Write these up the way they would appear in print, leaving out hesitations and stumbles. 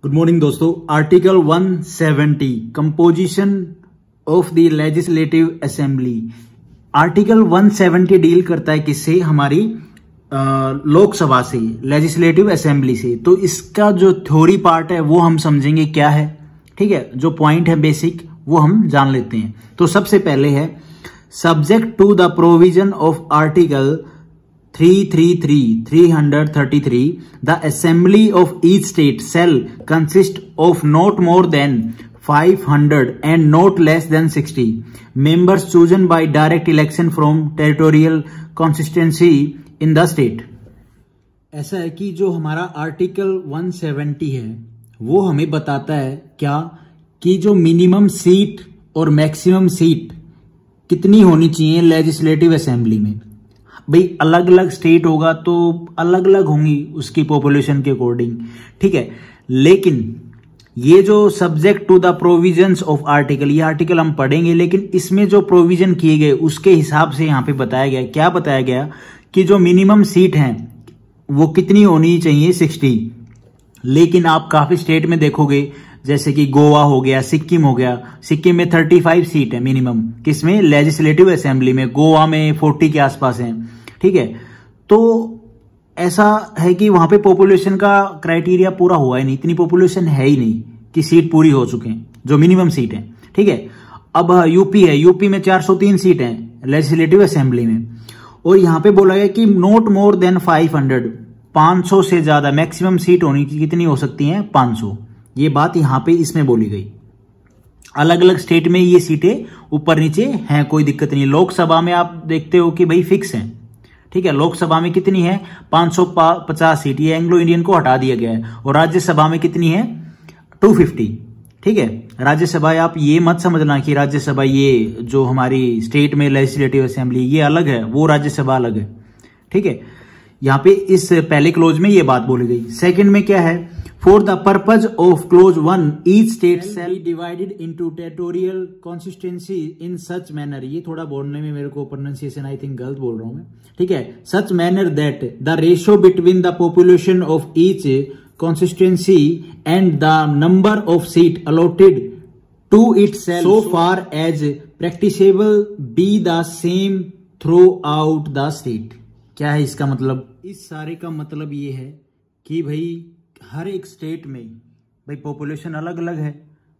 Good morning दोस्तों। Article 170 composition of the legislative assembly. Article 170 deal करता है किससे? हमारी लोकसभा से, लेजिस्लेटिव असेंबली से। तो इसका जो थ्योरी पार्ट है वो हम समझेंगे क्या है, ठीक है। जो पॉइंट है बेसिक वो हम जान लेते हैं। तो सबसे पहले है subject to the provision of article 333 the assembly of each state shall consist of not more than 500 and not less than 60 members chosen by direct election from territorial constituency in the state। ऐसा है कि जो हमारा article 170 है वो हमें बताता है क्या कि जो मिनिमम सीट और मैक्सिमम सीट कितनी होनी चाहिए लेजिस्लेटिव असेंबली में। भाई अलग अलग स्टेट होगा तो अलग अलग होंगी उसकी पॉपुलेशन के अकॉर्डिंग, ठीक है। लेकिन ये जो subject to the provisions of article, ये आर्टिकल हम पढ़ेंगे, लेकिन इसमें जो प्रोविजन किए गए उसके हिसाब से यहाँ पे बताया गया, क्या बताया गया कि जो मिनिमम सीट हैं वो कितनी होनी चाहिए, 60। लेकिन आप काफी स्टेट में देखोगे जैसे कि गोवा हो गया, सिक्किम हो गया। सिक्किम में 35 सीट है मिनिमम, किसमें? लेजिस्लेटिव असेंबली में। गोवा में 40 के आसपास है, ठीक है। तो ऐसा है कि वहां पे पॉपुलेशन का क्राइटेरिया पूरा हुआ ही नहीं, इतनी पॉपुलेशन है ही नहीं कि सीट पूरी हो चुके हैं, जो मिनिमम सीट है, ठीक है। अब यूपी है, यूपी में 403 सीट है लेजिस्लेटिव असेंबली में, और यहां पे बोला गया कि नॉट मोर देन 500 से ज्यादा मैक्सिमम सीट होनी, कितनी हो सकती है? 500। ये बात यहां पे इसमें बोली गई। अलग अलग स्टेट में ये सीटें ऊपर नीचे हैं, कोई दिक्कत नहीं। लोकसभा में आप देखते हो कि भाई फिक्स है, ठीक है। लोकसभा में कितनी है? 550 सीट, ये एंग्लो इंडियन को हटा दिया गया है। और राज्यसभा में कितनी है? 250, ठीक है। राज्यसभा आप ये मत समझना कि राज्यसभा ये जो हमारी स्टेट में लेजिस्लेटिव असेंबली ये अलग है, वो राज्यसभा अलग है, ठीक है। यहाँ पे इस पहले क्लोज में ये बात बोली गई। सेकंड में क्या है? For the purpose of close 1 each state shall be divided into territorial constituency in such manner. ये थोड़ा बोलने में मेरे को प्रोनाउंसिएशन आई थिंक गलत बोल रहा हूं मैं, ठीक है। Such manner that the ratio between the population of each constituency and the number of seat allotted to itself so far as practicable be the same throughout the state. क्या है इसका मतलब? इस सारे का मतलब ये है कि भाई हर एक स्टेट में भाई पॉपुलेशन अलग अलग है,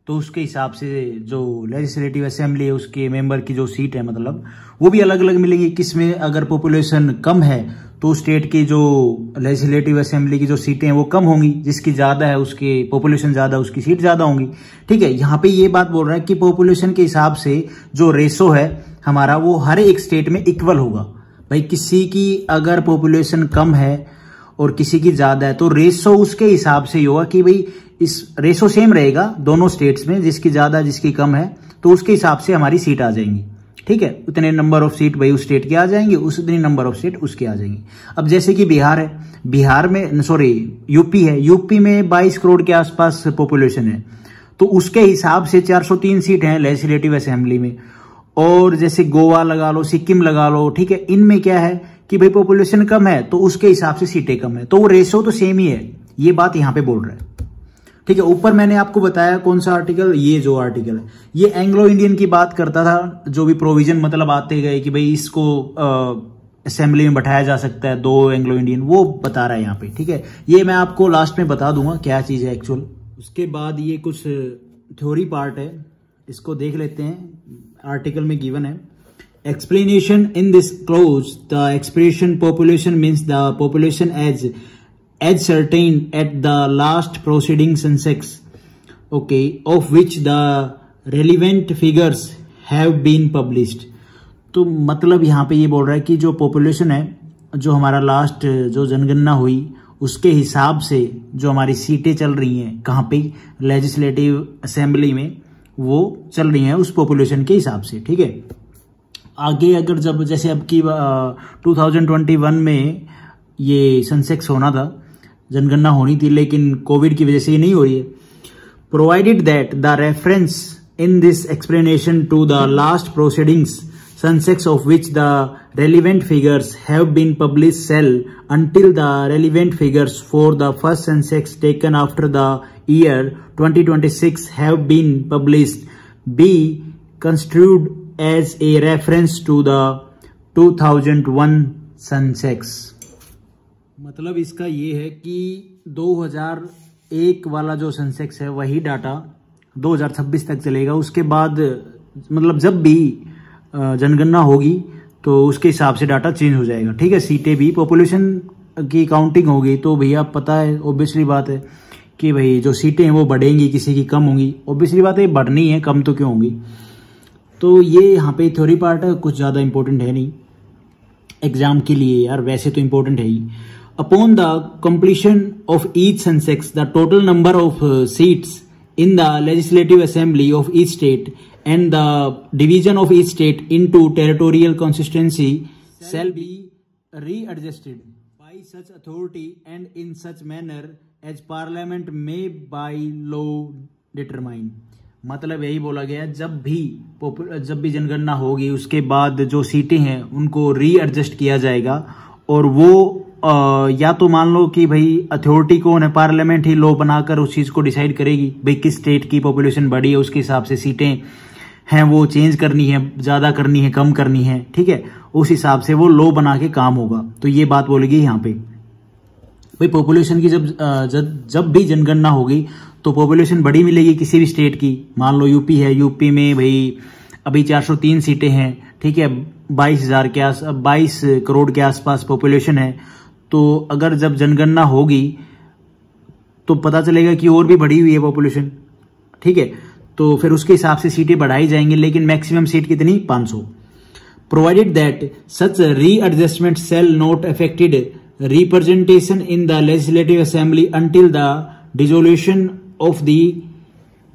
तो उसके हिसाब से जो लेजिस्लेटिव असेंबली है उसके मेंबर की जो सीट है मतलब वो भी अलग अलग मिलेंगी। किसमें अगर पॉपुलेशन कम है तो स्टेट की जो लेजिस्लेटिव असेंबली की जो सीटें हैं वो कम होंगी, जिसकी ज्यादा है उसकी पॉपुलेशन ज्यादा, उसकी सीट ज्यादा होंगी, ठीक है। यहाँ पे ये बात बोल रहा है कि पॉपुलेशन के हिसाब से जो रेशो है हमारा वो हर एक स्टेट में इक्वल होगा। भाई किसी की अगर पॉपुलेशन कम है और किसी की ज्यादा है तो रेशो उसके हिसाब से ही होगा कि भाई इस रेशो सेम रहेगा दोनों स्टेट्स में, जिसकी ज्यादा जिसकी कम है तो उसके हिसाब से हमारी सीट आ जाएंगी, ठीक है। उतने नंबर ऑफ सीट भाई उस स्टेट के आ जाएंगे, उतनी नंबर ऑफ सीट उसके आ जाएंगी। अब जैसे कि बिहार है, बिहार में यूपी है, यूपी में 22 करोड़ के आसपास पॉपुलेशन है, तो उसके हिसाब से 403 सीट है लेजिस्लेटिव असेंबली में। और जैसे गोवा लगा लो, सिक्किम लगा लो, ठीक है। इनमें क्या है कि भाई पॉपुलेशन कम है तो उसके हिसाब से सीटें कम है, तो वो रेशो तो सेम ही है, ये बात यहां पे बोल रहा है, ठीक है। ऊपर मैंने आपको बताया कौन सा आर्टिकल, ये जो आर्टिकल है ये एंग्लो इंडियन की बात करता था। जो भी प्रोविजन मतलब आते गए कि भाई इसको असेंबली में बैठाया जा सकता है 2 एंग्लो इंडियन, वो बता रहा है यहाँ पे, ठीक है। ये मैं आपको लास्ट में बता दूंगा क्या चीज है एक्चुअल। उसके बाद ये कुछ थ्योरी पार्ट है, इसको देख लेते हैं। आर्टिकल में गिवन है explanation in this clause, the expression population means the population as ascertained at the last proceeding census, okay, of which the relevant figures have been published। तो मतलब यहाँ पे ये बोल रहा है कि जो पॉपुलेशन है, जो हमारा लास्ट जो जनगणना हुई उसके हिसाब से जो हमारी सीटें चल रही हैं कहाँ पे, लेजिस्लेटिव असेंबली में, वो चल रही हैं उस पॉपुलेशन के हिसाब से, ठीक है। आगे अगर जब जैसे अब की 2021 में ये सेंसेक्स होना था, जनगणना होनी थी, लेकिन कोविड की वजह से ये नहीं हो रही है। Provided that the reference in this explanation to the last proceedings census of which the relevant figures have been publish shall until the relevant figures for the first census taken after the year 2026 have been published be construed as a reference to the 2001 Sensex। मतलब इसका ये है कि 2001 वाला जो Sensex है वही data 2026 तक चलेगा। उसके बाद मतलब जब भी जनगणना होगी तो उसके हिसाब से डाटा चेंज हो जाएगा। ठीक है, सीटें भी पॉपुलेशन की काउंटिंग होगी तो भैया पता है, ऑब्वियसली बात है कि भाई जो सीटें हैं वो बढ़ेंगी, किसी की कम होंगी। ऑब्वियसली बात है बढ़नी है, कम तो क्यों होंगी। तो ये यहाँ पे थ्योरी पार्ट है, कुछ ज़्यादा इंपॉर्टेंट है नहीं एग्जाम के लिए यार, वैसे तो इंपॉर्टेंट है ही। Upon the completion of each census the total number of seats in the legislative assembly of each state and the division of each state into territorial constituency shall be readjusted by such authority and in such manner as parliament may by law determine। मतलब यही बोला गया, जब भी जनगणना होगी उसके बाद जो सीटें हैं उनको रीएडजस्ट किया जाएगा और वो या तो मान लो कि भाई अथॉरिटी कौन है, पार्लियामेंट ही लॉ बनाकर उस चीज को डिसाइड करेगी भाई किस स्टेट की पॉपुलेशन बढ़ी है, उसके हिसाब से सीटें हैं वो चेंज करनी है, ज्यादा करनी है, कम करनी है। ठीक है, उस हिसाब से वो लॉ बना के काम होगा। तो ये बात बोलेगी यहाँ पे भाई पॉपुलेशन की जब भी जनगणना होगी तो पॉपुलेशन बड़ी मिलेगी किसी भी स्टेट की। मान लो यूपी है, यूपी में भाई अभी 403 सीटें हैं। ठीक है, 22 करोड़ के आसपास पॉपुलेशन है। तो अगर जब जनगणना होगी तो पता चलेगा कि और भी बढ़ी हुई है पॉपुलेशन। ठीक है, तो फिर उसके हिसाब से सीटें बढ़ाई जाएंगी, लेकिन मैक्सिमम सीट कितनी, 500। Provided that such readjustment shall not affected representation in the legislative assembly until the dissolution of the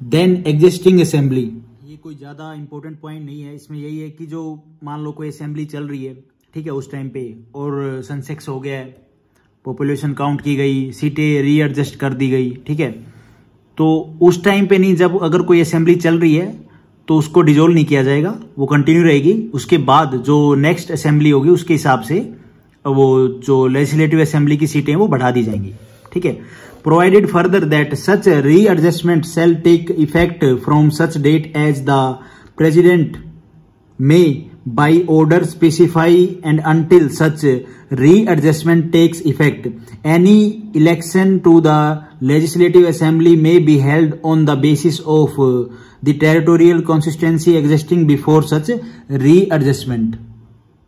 then existing assembly. ये कोई ज्यादा इंपॉर्टेंट पॉइंट नहीं है, इसमें यही है कि जो मान लो कोई असेंबली चल रही है, ठीक है, उस टाइम पे और सेंसेक्स हो गया है, पॉपुलेशन काउंट की गई, सीटें रीएडजस्ट कर दी गई। ठीक है, तो उस टाइम पे नहीं, जब अगर कोई असेंबली चल रही है तो उसको डिजोल्व नहीं किया जाएगा, वो कंटिन्यू रहेगी। उसके बाद जो नेक्स्ट असेंबली होगी उसके हिसाब से वो जो लेजिस्लेटिव असेंबली की सीटें वो बढ़ा दी जाएंगी। ठीक है, provided further that such readjustment shall take effect from such date as the president में by order specify and until such readjustment takes effect any election to the legislative assembly may be held on the basis of the territorial consistency existing before such readjustment।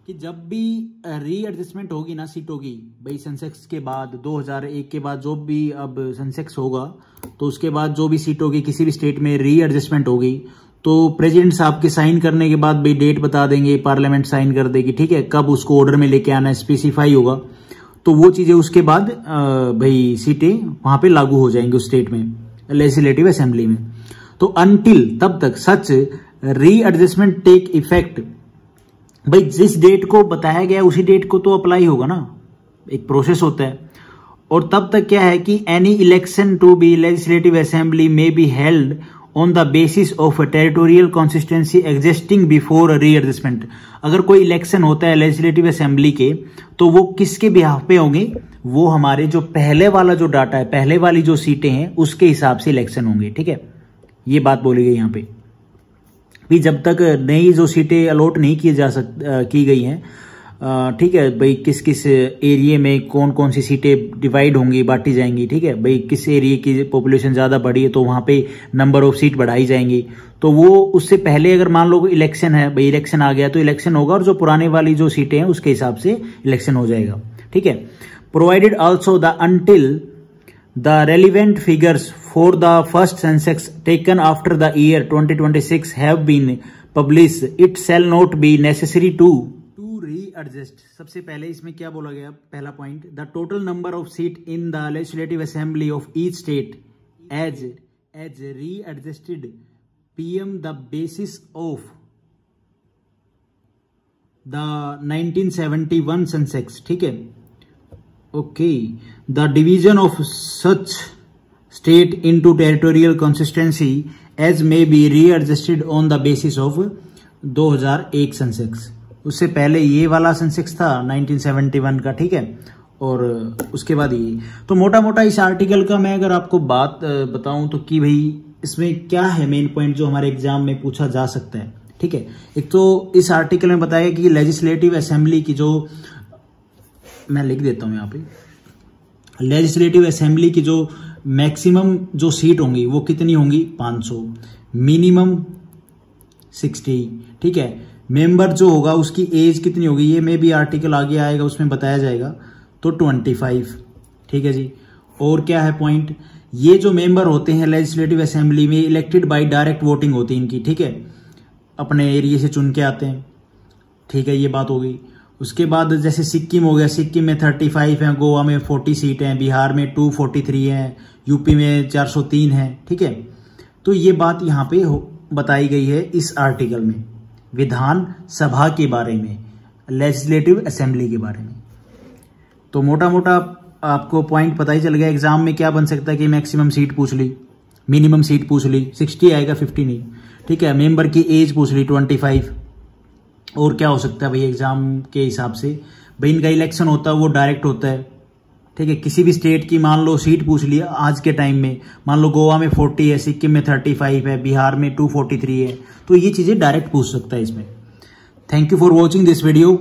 कि जब भी readjustment होगी ना सीटों की भाई Sensex के बाद 2001 के बाद जो भी अब सेंसेक्स होगा तो उसके बाद जो भी सीटों की किसी भी स्टेट में रीएडजस्टमेंट होगी तो प्रेसिडेंट साहब के साइन करने के बाद भाई डेट बता देंगे, पार्लियामेंट साइन कर देगी। ठीक है, कब उसको ऑर्डर में लेके आना है स्पेसिफाई होगा, तो वो चीजें उसके बाद भाई सीटें वहां पे लागू हो जाएंगी उस स्टेट में लेजिस्लेटिव असेंबली में। तो अनटिल तब तक सच रीएडजस्टमेंट टेक इफेक्ट, भाई जिस डेट को बताया गया उसी डेट को तो अप्लाई होगा ना, एक प्रोसेस होता है। और तब तक क्या है कि any election to be legislative assembly में be held on the basis of territorial consistency existing before readjustment. अगर कोई इलेक्शन होता है लेजिस्लेटिव असेंबली के तो वो किसके बिहाफ पे होंगे, वो हमारे जो पहले वाला जो डाटा है, पहले वाली जो सीटें हैं उसके हिसाब से इलेक्शन होंगे। ठीक है, ये बात बोली गई यहाँ पे भी, जब तक नई जो सीटें अलॉट नहीं की गई हैं, ठीक है भाई, किस किस एरिया में कौन कौन सी सीटें डिवाइड होंगी, बांटी जाएंगी। ठीक है भाई, किस एरिया की पॉपुलेशन ज्यादा बढ़ी है तो वहां पे नंबर ऑफ सीट बढ़ाई जाएंगी। तो वो उससे पहले अगर मान लो इलेक्शन है भाई, इलेक्शन आ गया तो इलेक्शन होगा और जो पुराने वाली जो सीटें हैं उसके हिसाब से इलेक्शन हो जाएगा। ठीक है, provided also the until the relevant figures for the first census taken after the year 2026 have been publish it shall not be necessary to readjust. सबसे पहले इसमें क्या बोला गया, पहला point, the total number of seat in the legislative assembly of each state as readjusted PM the basis of the 1971 census. ठीक है, okay, the division of such state into territorial consistency as may be readjusted on the basis of 2001 census. उससे पहले ये वाला Sensex था 1971 का। ठीक है, और उसके बाद ये तो मोटा मोटा इस आर्टिकल का मैं अगर आपको बात बताऊं तो कि भाई इसमें क्या है मेन पॉइंट जो हमारे एग्जाम में पूछा जा सकता है। ठीक है, एक तो इस आर्टिकल में बताया कि लेजिस्लेटिव असेंबली की जो, मैं लिख देता हूं यहाँ पे, लेजिस्लेटिव असेंबली की जो मैक्सिमम जो सीट होंगी वो कितनी होंगी 500, मिनिमम 60। ठीक है, मेंबर जो होगा उसकी एज कितनी होगी, ये में भी आर्टिकल आगे आएगा उसमें बताया जाएगा, तो 25। ठीक है जी, और क्या है पॉइंट, ये जो मेंबर होते हैं लेजिस्लेटिव असेंबली में इलेक्टेड बाय डायरेक्ट वोटिंग होती है इनकी। ठीक है, अपने एरिया से चुन के आते हैं। ठीक है, ये बात हो गई। उसके बाद जैसे सिक्किम हो गया, सिक्किम में 35 है, गोवा में 40 सीट हैं, बिहार में 243 है, यूपी में 403 है। ठीक है, तो ये बात यहाँ पे बताई गई है इस आर्टिकल में, विधान सभा के बारे में, लेजिस्लेटिव असेंबली के बारे में। तो मोटा मोटा आपको पॉइंट पता ही चल गया। एग्जाम में क्या बन सकता है कि मैक्सिमम सीट पूछ ली, मिनिमम सीट पूछ ली, 60 आएगा 50 नहीं। ठीक है, मेंबर की एज पूछ ली 25, और क्या हो सकता है भाई एग्जाम के हिसाब से, भाई इनका इलेक्शन होता है वो डायरेक्ट होता है। ठीक है, किसी भी स्टेट की मान लो सीट पूछ लिया आज के टाइम में, मान लो गोवा में 40 है, सिक्किम में 35 है, बिहार में 243 है, तो ये चीजें डायरेक्ट पूछ सकता है इसमें। Thank you for watching this video.